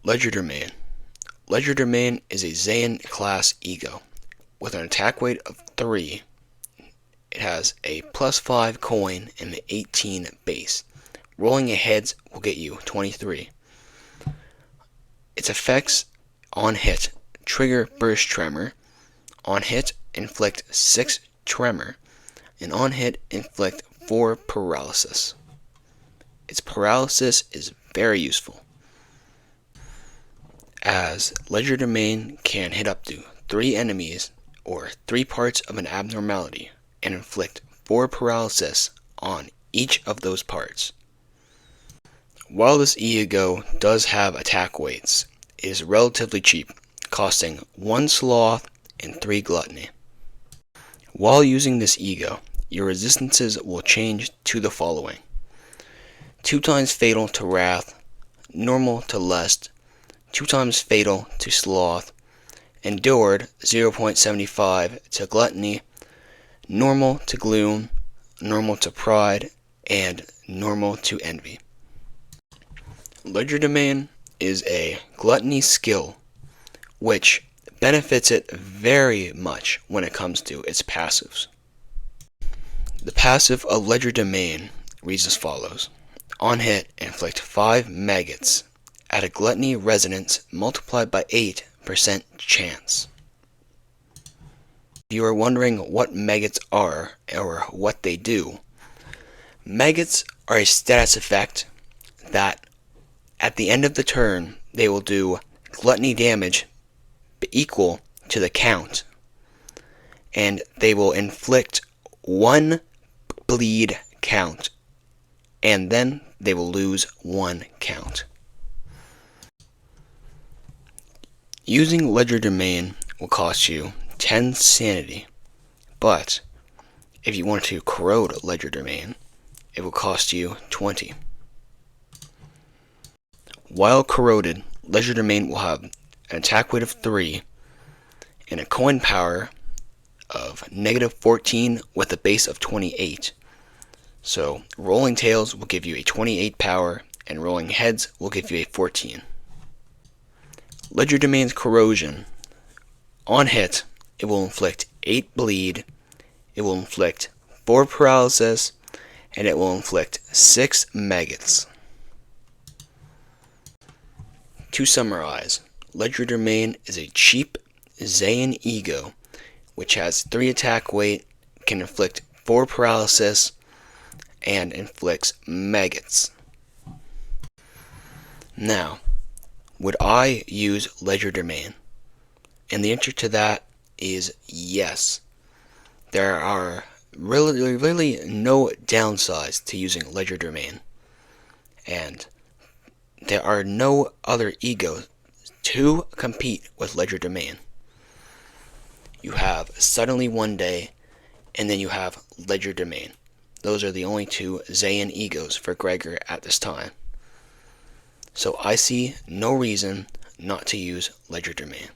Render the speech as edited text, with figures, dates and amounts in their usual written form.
Legerdemain. Legerdemain is a Zayin class E.G.O. With an attack weight of 3. It has a +5 coin and the 18 base. Rolling a heads will get you 23. Its effects: on hit, trigger burst tremor. On hit, inflict 6 tremor. And on hit, inflict 4 paralysis. Its paralysis is very useful, as Legerdemain can hit up to 3 enemies or 3 parts of an abnormality and inflict 4 paralysis on each of those parts. While this E.G.O. does have attack weights, it is relatively cheap, costing 1 sloth and 3 gluttony. While using this E.G.O., your resistances will change to the following: 2 times fatal to wrath, normal to lust, 2 times fatal to sloth, endured 0.75 to gluttony, normal to gloom, normal to pride, and normal to envy. Legerdemain is a gluttony skill, which benefits it very much when it comes to its passives. The passive of Legerdemain reads as follows: on hit, inflict 5 maggots at a gluttony resonance multiplied by 8% chance. If you are wondering what maggots are or what they do, maggots are a status effect that at the end of the turn they will do gluttony damage equal to the count, and they will inflict 1 bleed count, and then they will lose 1 count. Using Legerdemain will cost you 10 sanity, but if you want to corrode Legerdemain, it will cost you 20. While corroded, Legerdemain will have an attack weight of 3 and a coin power of -14 with a base of 28. So rolling tails will give you a 28 power and rolling heads will give you a 14. Legerdemain's corrosion: on hit, it will inflict 8 bleed, it will inflict 4 paralysis, and it will inflict 6 maggots. To summarize, Legerdemain is a cheap Zayin E.G.O. which has 3 attack weight, can inflict 4 paralysis, and inflicts maggots. Now, would I use Legerdemain? And the answer to that is yes. There are really no downsides to using Legerdemain, and there are no other E.G.Os to compete with Legerdemain. You have Suddenly One Day, and then you have Legerdemain. Those are the only 2 Zayin E.G.Os for Gregor at this time. So I see no reason not to use Legerdemain.